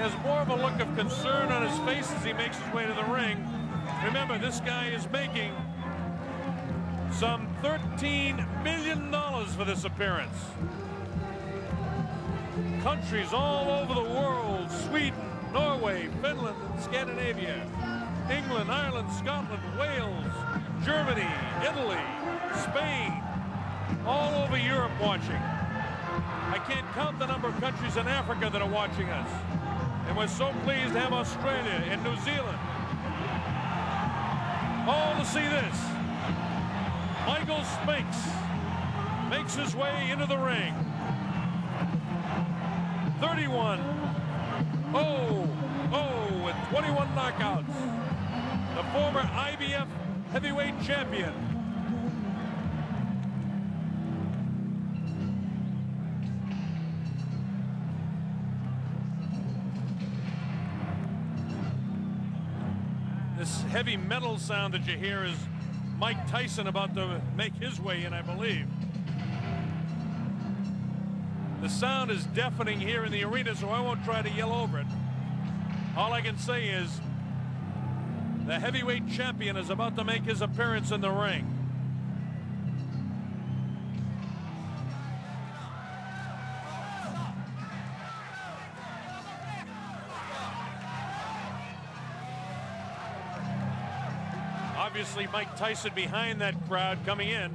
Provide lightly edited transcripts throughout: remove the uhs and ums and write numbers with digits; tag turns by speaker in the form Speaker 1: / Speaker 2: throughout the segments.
Speaker 1: has more of a look of concern on his face as he makes his way to the ring. Remember, this guy is making some $13 million for this appearance. Countries all over the world, Sweden, Norway, Finland, and Scandinavia, England, Ireland, Scotland, Wales, Germany, Italy, Spain, all over Europe watching. I can't count the number of countries in Africa that are watching us. And we're so pleased to have Australia and New Zealand all to see this. Tyson-Spinks makes his way into the ring. 31-0-0 with 21 knockouts. The former IBF heavyweight champion. This heavy metal sound that you hear is Mike Tyson about to make his way in, I believe. The sound is deafening here in the arena, so I won't try to yell over it. All I can say is the heavyweight champion is about to make his appearance in the ring. Obviously, Mike Tyson behind that crowd coming in.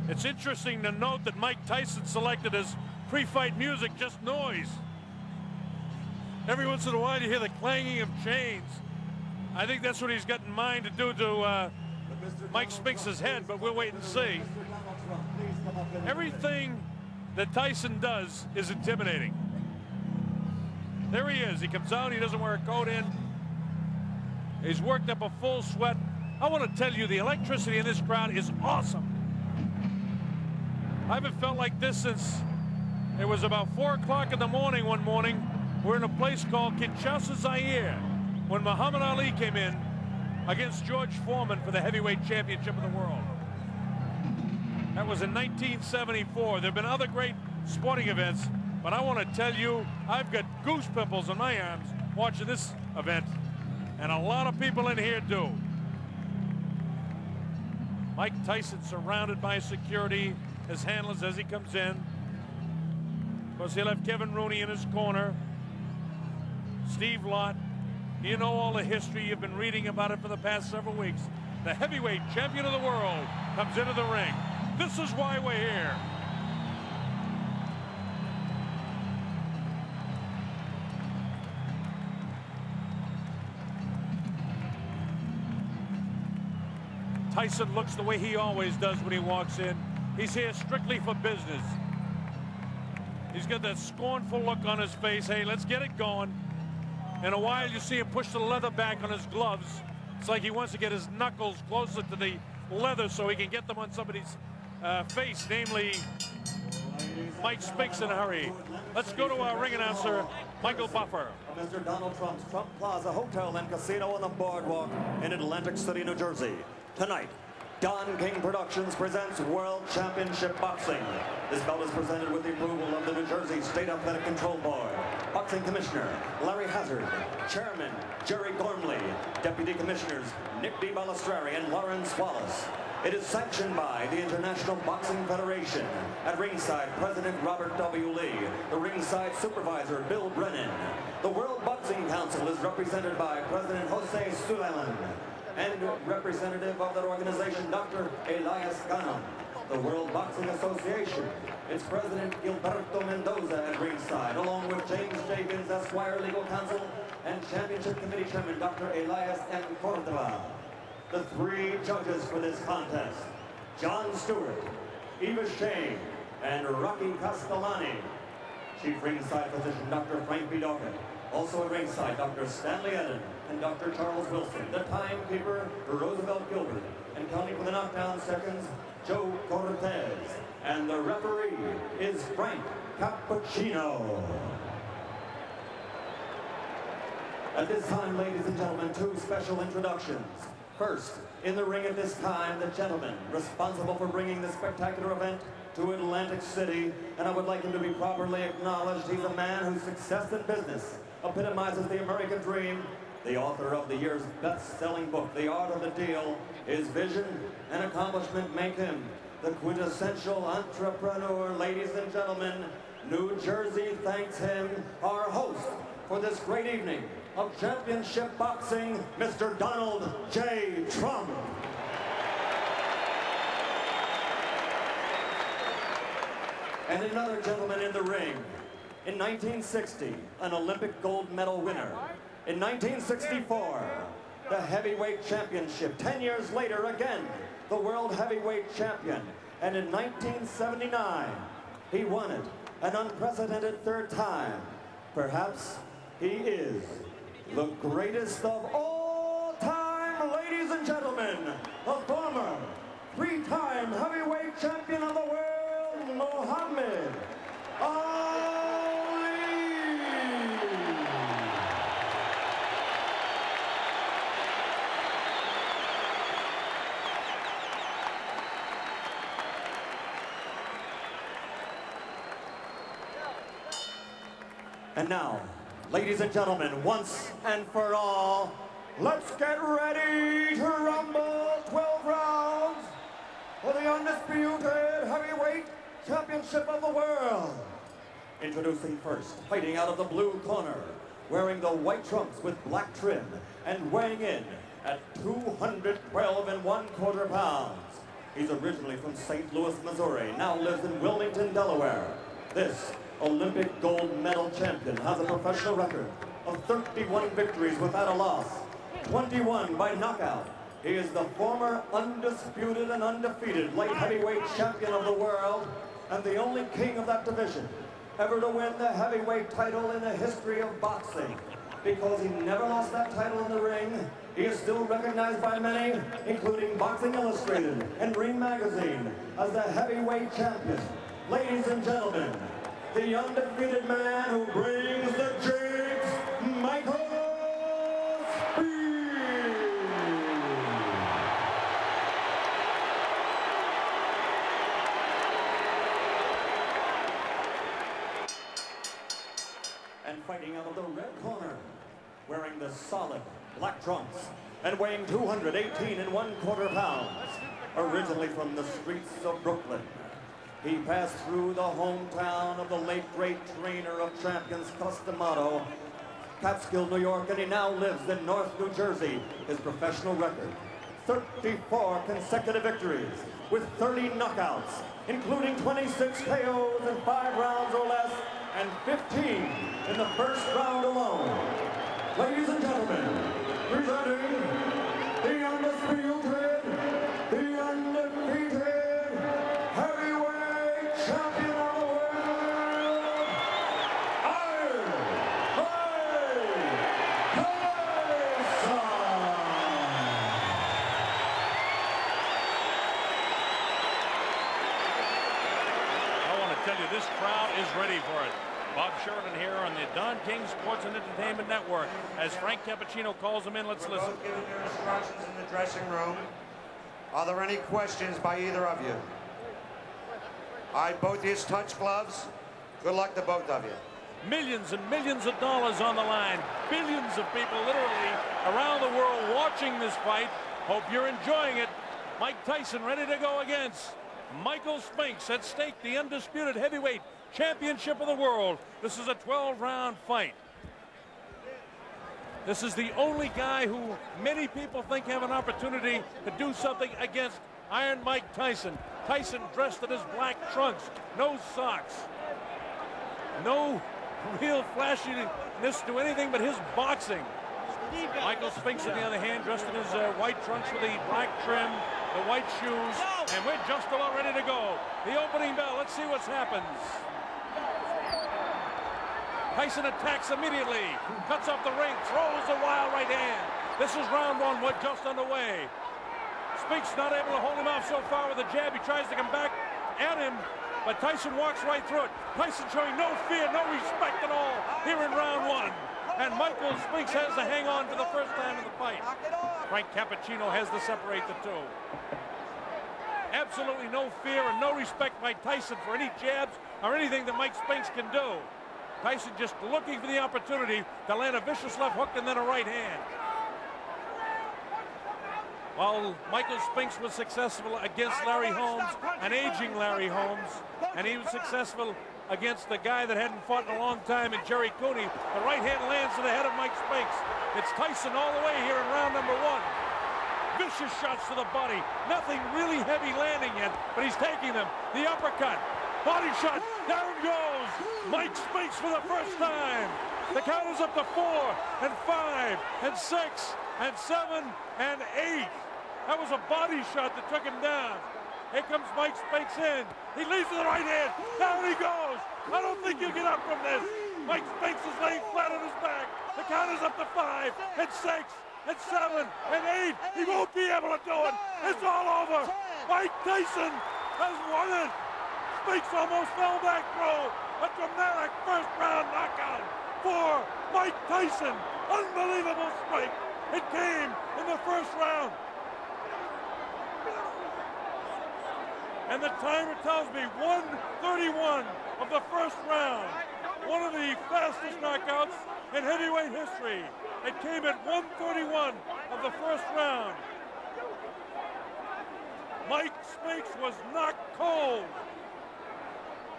Speaker 1: It's interesting to note that Mike Tyson selected as pre-fight music just noise. Every once in a while you hear the clanging of chains. I think that's what he's got in mind to do to Mike Spinks' head, but we'll wait and see. Everything that Tyson does is intimidating. There he is. He comes out. He doesn't wear a coat in. He's worked up a full sweat. I want to tell you, the electricity in this crowd is awesome. I haven't felt like this since it was about 4 o'clock in the morning one morning. We're in a place called Kinshasa, Zaire, when Muhammad Ali came in against George Foreman for the heavyweight championship of the world. That was in 1974. There have been other great sporting events, but I want to tell you, I've got goose pimples on my arms watching this event, and a lot of people in here do. Mike Tyson surrounded by security, his handlers as he comes in. Of course, he'll have Kevin Rooney in his corner. Steve Lott. You know all the history. You've been reading about it for the past several weeks. The heavyweight champion of the world comes into the ring. This is why we're here. Tyson looks the way he always does when he walks in. He's here strictly for business. He's got that scornful look on his face. Hey, let's get it going. In a while, you see him push the leather back on his gloves. It's like he wants to get his knuckles closer to the leather so he can get them on somebody's face, namely Mike Spinks in a hurry. Let's go to our ring announcer, Michael Buffer.
Speaker 2: Mr. Donald Trump's Trump Plaza Hotel and Casino on the Boardwalk in Atlantic City, New Jersey. Tonight, Don King Productions presents World Championship Boxing. This bout is presented with the approval of the New Jersey State Athletic Control Board. Boxing Commissioner Larry Hazard, Chairman Jerry Gormley, Deputy Commissioners Nick D. Balistrari and Lawrence Wallace. It is sanctioned by the International Boxing Federation. At ringside, President Robert W. Lee. The ringside supervisor, Bill Brennan. The World Boxing Council is represented by President Jose Suleiman and representative of that organization, Dr. Elias Ganem. The World Boxing Association, its president, Gilberto Mendoza, at ringside, along with James Jenkins, Esquire Legal Counsel, and Championship Committee Chairman, Dr. Elias M. Cordova. The 3 judges for this contest, John Stewart, Eva Shane, and Rocky Castellani. Chief ringside physician, Dr. Frank B. Doggett. Also at ringside, Dr. Stanley Eden and Dr. Charles Wilson. The timekeeper, Roosevelt Gilbert. And counting for the knockdown seconds, Joe Cortez. And the referee is Frank Cappuccino. At this time, ladies and gentlemen, 2 special introductions. First, In the ring at this time, the gentleman responsible for bringing this spectacular event to Atlantic City, and I would like him to be properly acknowledged. He's a man whose success in business epitomizes the American dream. The author of the year's best-selling book, The Art of the Deal. His vision and accomplishment make him the quintessential entrepreneur. Ladies and gentlemen, New Jersey thanks him, our host for this great evening of championship boxing, Mr. Donald J. Trump. And another gentleman in the ring. In 1960, an Olympic gold medal winner. In 1964, the heavyweight championship. 10 years later, again, the world heavyweight champion. And in 1979, he won it an unprecedented third time. Perhaps he is the greatest of all time, ladies and gentlemen, the former three-time heavyweight champion of the world, Muhammad Ali. And now, ladies and gentlemen, once and for all, let's get ready to rumble. 12 rounds for the undisputed heavyweight championship of the world. Introducing first, fighting out of the blue corner, wearing the white trunks with black trim, and weighing in at 212 1/4 pounds. He's originally from St. Louis, Missouri, now lives in Wilmington, Delaware. This Olympic gold medal champion has a professional record of 31 victories without a loss, 21 by knockout. He is the former undisputed and undefeated light heavyweight champion of the world and the only king of that division ever to win the heavyweight title in the history of boxing. Because he never lost that title in the ring, he is still recognized by many, including Boxing Illustrated and Ring Magazine, as the heavyweight champion. Ladies and gentlemen, the undefeated man who brings the jigs, Michael Spinks. And fighting out of the red corner, wearing the solid black trunks and weighing 218 1/4 pounds, originally from the streets of Brooklyn. He passed through the hometown of the late great trainer of champions, Customato, Catskill, New York, and he now lives in North New Jersey. His professional record, 34 consecutive victories with 30 knockouts, including 26 KOs in 5 rounds or less, and 15 in the first round alone. Ladies and gentlemen, presenting the undisputed, the undefeated heavyweight champion of the world, Tyson.
Speaker 1: I want to tell you, this crowd is ready for it. Bob Sheridan here on the Don King Sports and Entertainment Network. As Frank Cappuccino calls them in, let's listen.
Speaker 3: Both giving their instructions in the dressing room. Are there any questions by either of you? All right, both of you touch gloves. Good luck to both of you.
Speaker 1: Millions and millions of dollars on the line. Billions of people literally around the world watching this fight. Hope you're enjoying it. Mike Tyson ready to go against Michael Spinks. At stake, the undisputed heavyweight championship of the world. This is a 12-round fight. This is the only guy who many people think have an opportunity to do something against Iron Mike Tyson. Tyson dressed in his black trunks, no socks, no real flashiness to anything but his boxing. Michael Spinks, on the other hand, dressed in his white trunks with the black trim, the white shoes, and we're just about ready to go. The opening bell, let's see what happens. Tyson attacks immediately, cuts off the ring, throws the wild right hand. This is round one, we're just underway. Spinks not able to hold him off so far with a jab. He tries to come back at him, but Tyson walks right through it. Tyson showing no fear, no respect at all here in round one. And Michael Spinks has to hang on for the first time in the fight.
Speaker 3: Knock it off.
Speaker 1: Frank Cappuccino has to separate the two. Absolutely no fear and no respect by Tyson for any jabs or anything that Mike Spinks can do. Tyson just looking for the opportunity to land a vicious left hook and then a right hand. While Michael Spinks was successful against Larry Holmes, an aging Larry Holmes, and he was successful against the guy that hadn't fought in a long time in Jerry Cooney, the right hand lands to the head of Mike Spinks. It's Tyson all the way here in round number 1. Vicious shots to the body. Nothing really heavy landing yet, but he's taking them. The uppercut. Body shot. Down goes Mike Spinks for the first time. The count is up to 4 and 5 and 6 and 7 and 8. That was a body shot that took him down. Here comes Mike Spinks in. He leads to the right hand. Down he goes. I don't think you get up from this. Mike Spinks is laying flat on his back. The count is up to 5 and 6 and 7 and 8. He won't be able to do it. It's all over. Mike Tyson has won it. Spinks almost fell back through. A dramatic first round knockout for Mike Tyson. Unbelievable strike. It came in the first round. And the timer tells me 1:31 of the first round. One of the fastest knockouts in heavyweight history. It came at 1:31 of the first round. Mike Spinks was knocked cold.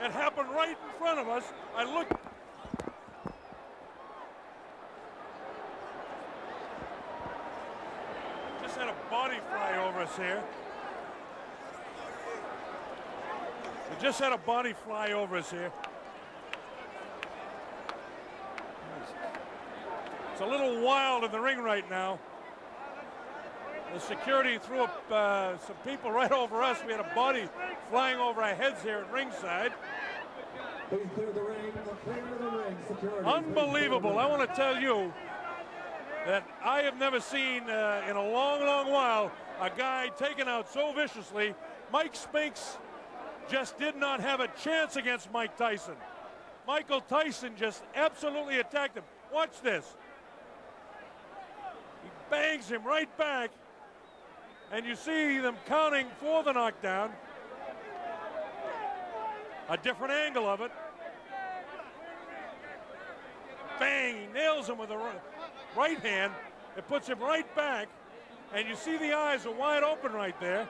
Speaker 1: It happened right in front of us. I looked. Just had a body fly over us here. We just had a body fly over us here. It's a little wild in the ring right now. The security threw up some people right over us. We had a body flying over our heads here at ringside.
Speaker 4: Please clear the ring. Clear the ring. Security.
Speaker 1: Unbelievable. I want to tell you that I have never seen in a long, long while a guy taken out so viciously. Mike Spinks just did not have a chance against Mike Tyson. Michael Tyson just absolutely attacked him. Watch this. He bangs him right back, and you see them counting for the knockdown. A different angle of it. Bang, he nails him with the right hand. It puts him right back, and you see the eyes are wide open right there.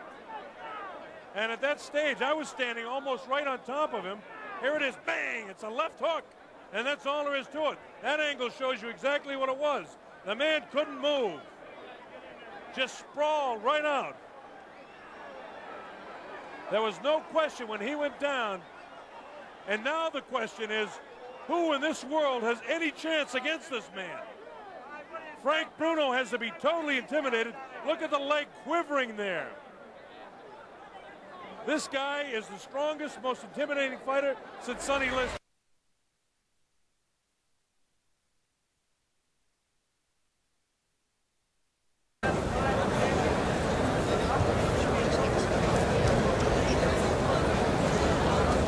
Speaker 1: And at that stage, I was standing almost right on top of him. Here it is, bang, it's a left hook. And that's all there is to it. That angle shows you exactly what it was. The man couldn't move. Just sprawled right out. There was no question when he went down. And now the question is, who in this world has any chance against this man? Frank Bruno has to be totally intimidated. Look at the leg quivering there. This guy is the strongest, most intimidating fighter since Sonny Liston.